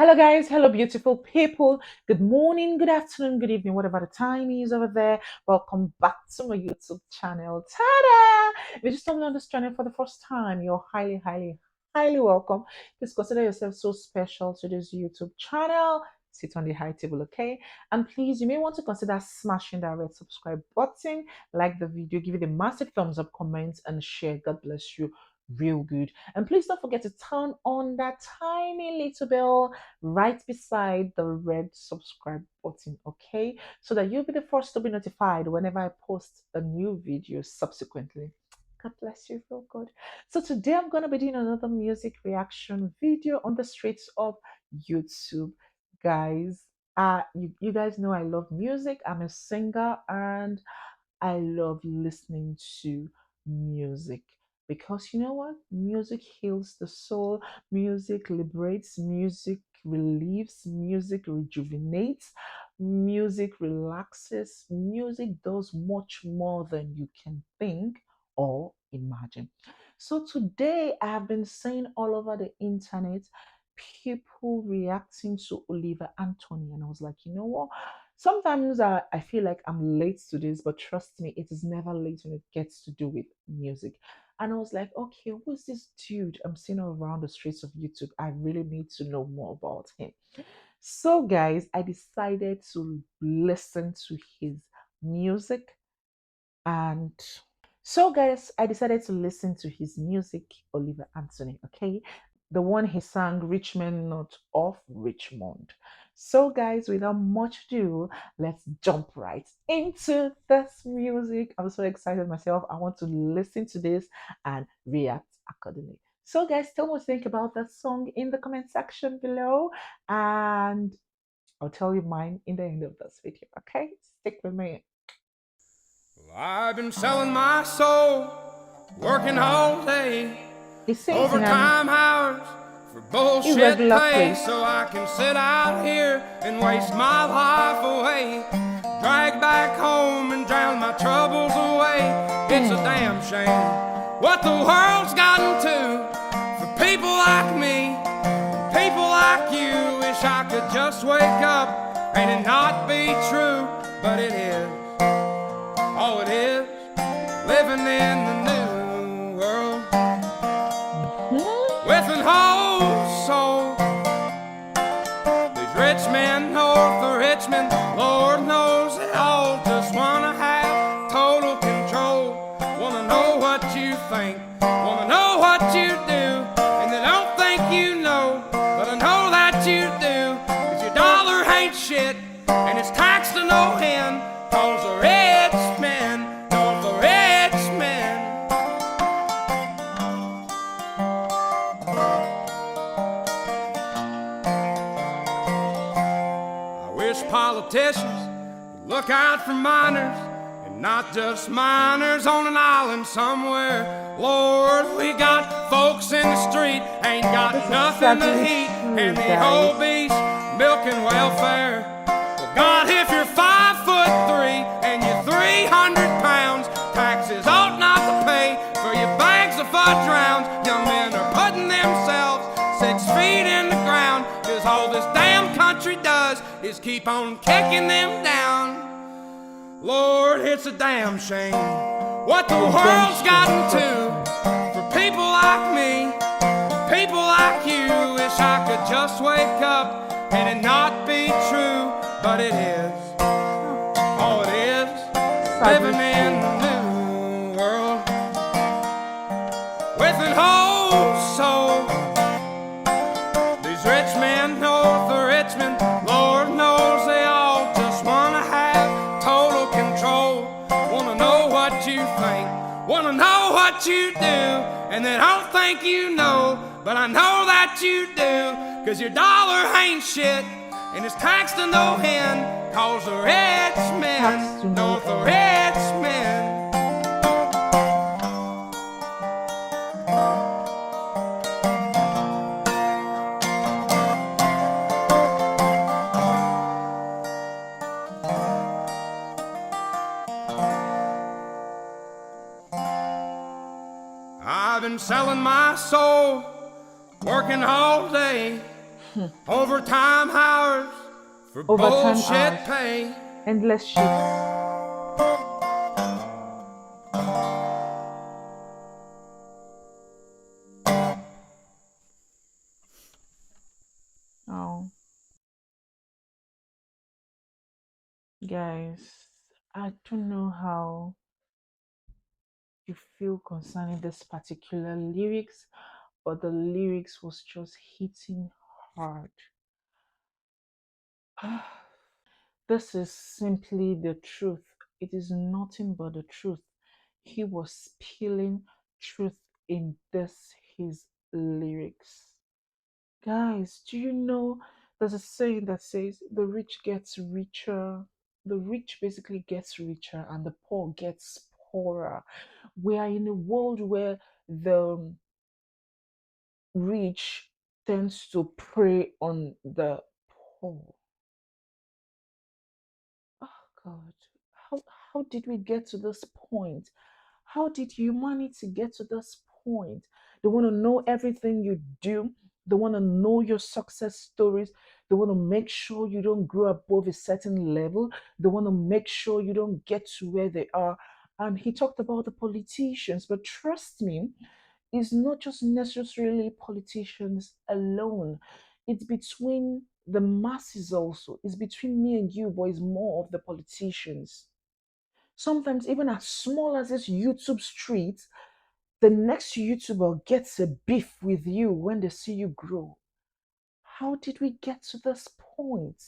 Hello, guys. Hello, beautiful people. Good morning, good afternoon, good evening, whatever the time is over there. Welcome back to my YouTube channel. Ta-da! If you're just coming on this channel for the first time, you're highly welcome. Please consider yourself so special to this YouTube channel. Sit on the high table, okay? And please, you may want to consider smashing that red subscribe button, like the video, give it a massive thumbs up, comment, and share. God bless you real good. And please don't forget to turn on that tiny little bell right beside the red subscribe button, okay? So that you'll be the first to be notified whenever I post a new video subsequently. God bless you, feel good. So today I'm gonna be doing another music reaction video on the streets of YouTube, guys. You guys know I love music. I'm a singer and I love listening to music because you know what? Music heals the soul, music liberates, music relieves, music rejuvenates, music relaxes, music does much more than you can think or imagine. So today I have been seeing all over the internet people reacting to Oliver Anthony, and I was like, you know what? Sometimes I feel like I'm late to this, but trust me, it is never late when it gets to do with music. And I was like, okay, who's this dude I'm seeing around the streets of YouTube? I really need to know more about him. So, guys, I decided to listen to his music. And so, guys, I decided to listen to his music, Oliver Anthony, okay? The one he sang, Richmond, not of Richmond. So, guys, without much ado, let's jump right into this music. I'm so excited myself. I want to listen to this and react accordingly. So, guys, tell me what you think about that song in the comment section below, and I'll tell you mine in the end of this video, okay? Stick with me. Well, I've been selling my soul, working all day, He sings in an overtime hours for bullshit irregular pay, place. so I can sit out here and waste my life away, drag back home and drown my troubles away. It's a damn shame what the world's gotten to for people like me, people like you. Wish I could just wake up and it not be true, but it is. Oh, it is living in the new world with an whole soul. These rich men north of Richmond, Lord knows they all just wanna have total control. Wanna know what you think, wanna know what you do, and they don't think you know, but I know that you do. 'Cause your dollar ain't shit, and it's taxed to no end. 'Cause the rich men know the rich men. I wish politicians would look out for minors, and not just minors on an island somewhere. Lord, we got folks in the street, ain't got nothing to eat, and the obese milking welfare. Well, God, if you're 5'3" and you're 300 pounds, taxes ought not to pay for your bags of fudge rounds. Young men are putting themselves 6 feet in the ground, 'cause all this damn country does is keep on kicking them down. Lord, it's a damn shame what the world's gotten to for people like me, people like you. Wish I could just wake up and it not be true, but it is. Oh, it is living in the new world with an whole soul. These rich men north of Richmond, Lord knows they all just wanna have total control. Wanna know what you think, wanna know what you do, and they don't think you know, but I know that you do. 'Cause your dollar ain't shit, and it's taxed to no end. 'Cause the rich men know the rich men. I've been selling my soul, working all day, overtime hours for Overtime bullshit hours, pay. endless shifts. Oh, guys, I don't know how you feel concerning this particular lyrics, but the lyrics was just hitting hard. This is simply the truth. It is nothing but the truth. He was spilling truth in this his lyrics. Guys, do you know there's a saying that says the rich gets richer, the rich basically gets richer and the poor gets poorer. We are in a world where the rich tends to prey on the poor. Oh God, how how did we get to this point? How did humanity get to this point? They want to know everything you do. They want to know your success stories. They want to make sure you don't grow above a certain level. They want to make sure you don't get to where they are. And he talked about the politicians, but trust me, it's not just necessarily politicians alone. It's between the masses also. It's between me and you, but it's more of the politicians. Sometimes even as small as this YouTube street, the next YouTuber gets a beef with you when they see you grow. How did we get to this point?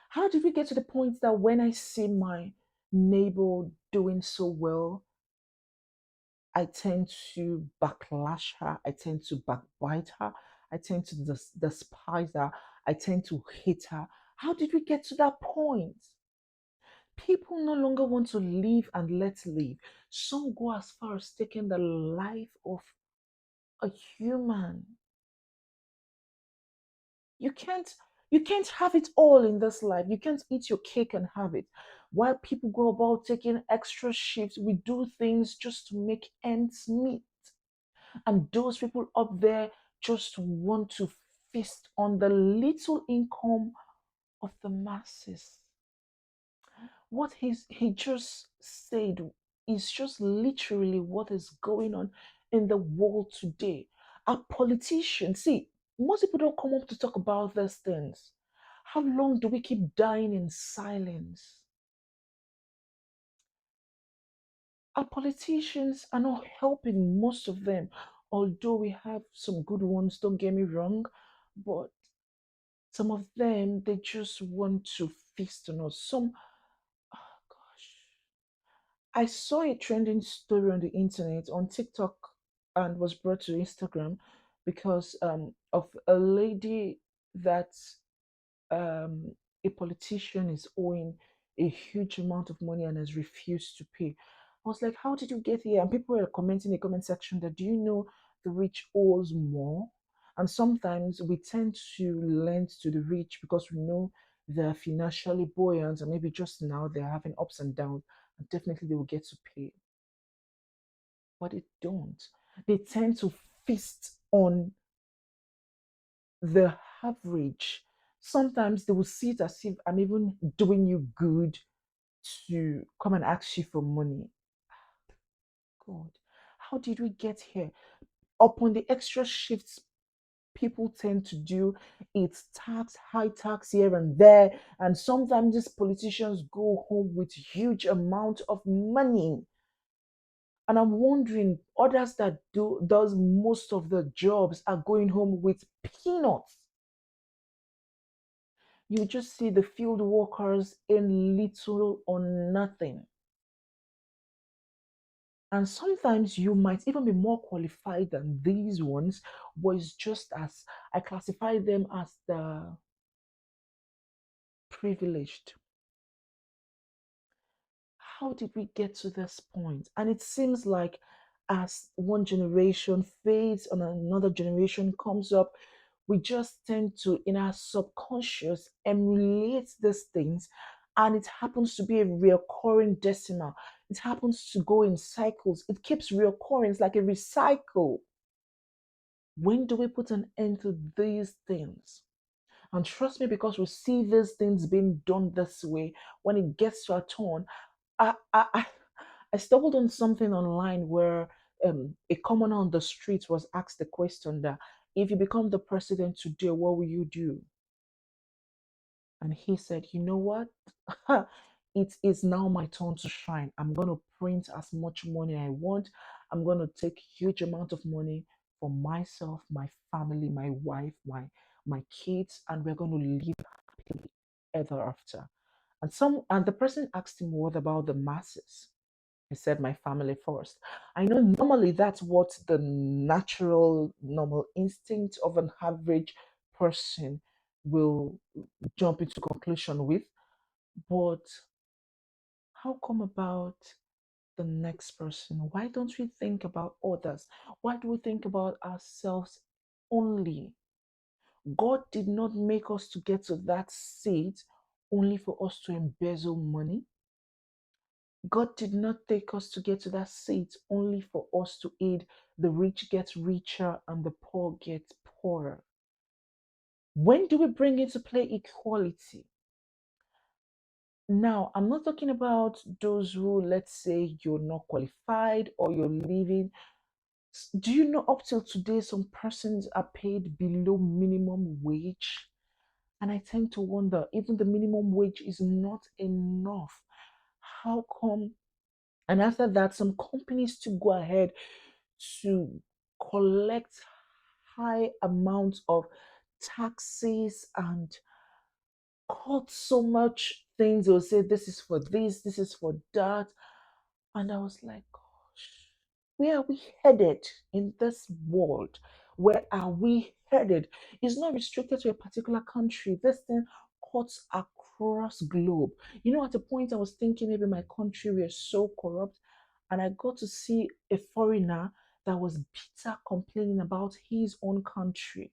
How did we get to the point that when I see my neighbor doing so well, I tend to backlash her, I tend to backbite her, I tend to despise her, I tend to hate her? How did we get to that point? People no longer want to live and let live. Some go as far as taking the life of a human. You can't you can't have it all in this life. You can't eat your cake and have it. While people go about taking extra shifts, we do things just to make ends meet. And those people up there just want to feast on the little income of the masses. What he just said is just literally what is going on in the world today. Our politicians, see, most people don't come up to talk about these things. How long do we keep dying in silence? Our politicians are not helping most of them, although we have some good ones, don't get me wrong, but some of them, they just want to feast on us. Oh gosh. I saw a trending story on the internet on TikTok and was brought to Instagram because of a lady that a politician is owing a huge amount of money and has refused to pay. I was like, how did you get here? And people were commenting in the comment section that do you know the rich owes more? And sometimes we tend to lend to the rich because we know they're financially buoyant and maybe just now they're having ups and downs and definitely they will get to pay. But they don't. They tend to feast on the average. Sometimes they will see it as if I'm even doing you good to come and ask you for money. God, how did we get here? Upon the extra shifts people tend to do, it's tax, high tax here and there, and sometimes these politicians go home with huge amount of money. And I'm wondering, others that does most of the jobs are going home with peanuts. You just see the field workers in little or nothing. And sometimes you might even be more qualified than these ones, but it's just as I classify them as the privileged. How did we get to this point? And it seems like as one generation fades and another generation comes up, we just tend to, in our subconscious, emulate these things. And it happens to be a recurring decimal. It happens to go in cycles. It keeps reoccurring. It's like a recycle. When do we put an end to these things? And trust me, because we see these things being done this way, when it gets to a turn, I, I, I I stumbled on something online where a commoner on the street was asked the question that if you become the president today, what will you do? And he said, you know what? It is now my turn to shine. I'm going to print as much money I want. I'm going to take huge amount of money for myself, my family, my wife, my kids, and we're going to live happily ever after. And the person asked him, what about the masses? He said, my family first. I know normally that's what the natural, normal instinct of an average person will jump into conclusion with. But how come about the next person? Why don't we think about others? Why do we think about ourselves only? God did not make us to get to that seat only for us to embezzle money. God did not take us to get to that seat only for us to aid the rich get richer and the poor get poorer. When do we bring into play equality? Now, I'm not talking about those who, let's say, you're not qualified or you're living. Do you know up till today, some persons are paid below minimum wage? And I tend to wonder, even the minimum wage is not enough. How come? And after that, some companies to go ahead to collect high amounts of taxes and cut so much things. They'll say this is for this is for that. And I was like, gosh, where are we headed in this world? Where are we headed? It's not restricted to a particular country. This thing cuts across globe. You know, at a point I was thinking maybe my country were so corrupt, and I got to see a foreigner that was bitter complaining about his own country.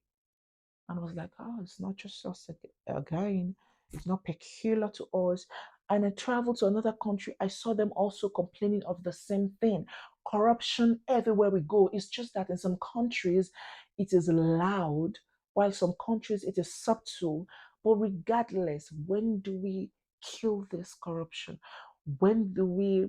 And I was like, oh, it's not just us again. It's not peculiar to us. And I traveled to another country. I saw them also complaining of the same thing. Corruption everywhere we go. It's just that in some countries it is loud, while some countries it is subtle. But regardless, when do we kill this corruption? When do we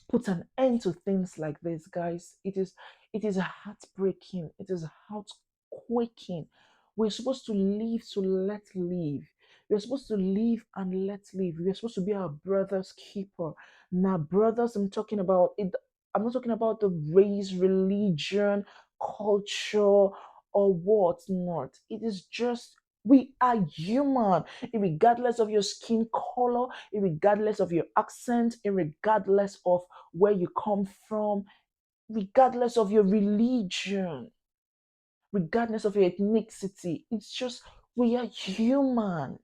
put an end to things like this, guys? It is heartbreaking. It is heartquaking. We're supposed to live to let live. We're supposed to live and let live. We're supposed to be our brother's keeper. Now, brothers, I'm talking about it. I'm not talking about the race, religion, culture, or what not. It is just we are human, regardless of your skin color, regardless of your accent, regardless of where you come from, regardless of your religion, regardless of your ethnicity. It's just we are human.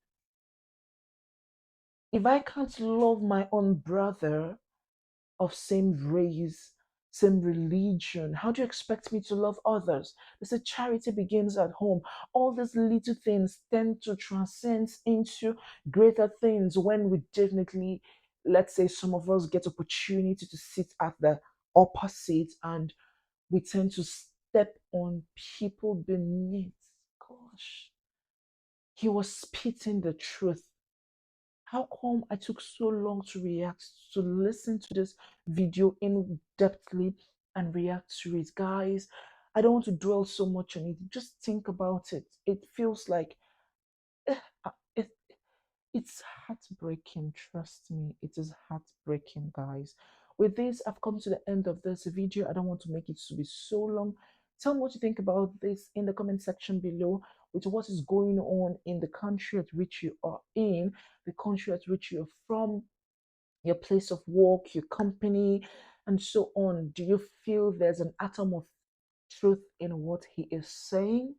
If I can't love my own brother of same race, same religion, how do you expect me to love others? They say charity begins at home. All these little things tend to transcend into greater things when we definitely, let's say, some of us get opportunity to sit at the upper seat and we tend to step on people beneath. Gosh, he was spitting the truth. How come I took so long to react, to listen to this video in depthly and react to it? Guys, I don't want to dwell so much on it. Just think about it. It feels like eh, it, it's heartbreaking. Trust me, it is heartbreaking, guys. With this, I've come to the end of this video. I don't want to make it to be so long. Tell me what you think about this in the comment section below, with what is going on in the country at which you are in, the country at which you're from, your place of work, your company, and so on. Do you feel there's an atom of truth in what he is saying?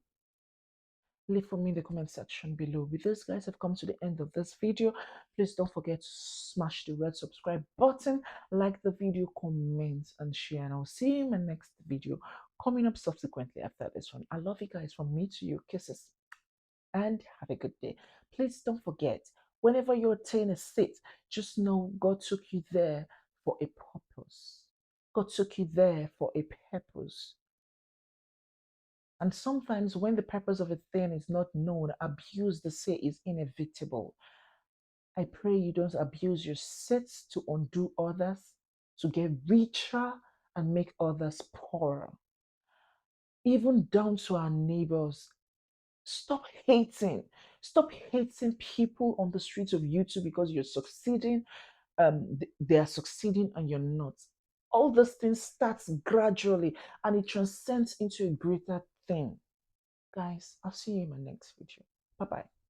Leave for me in the comment section below. With this, guys, I've come to the end of this video. Please don't forget to smash the red subscribe button, like the video, comment, and share. And I'll see you in my next video coming up subsequently after this one. I love you guys. From me to you. Kisses. And have a good day. Please don't forget, whenever you attain a seat, just know God took you there for a purpose. God took you there for a purpose. And sometimes when the purpose of a thing is not known, abuse, they say, is inevitable. I pray you don't abuse your seats to undo others, to get richer and make others poorer. Even down to our neighbors. Stop hating. Stop hating people on the streets of YouTube because you're succeeding. They are succeeding and you're not. All those things starts gradually and it transcends into a greater thing. Guys, I'll see you in my next video. Bye bye.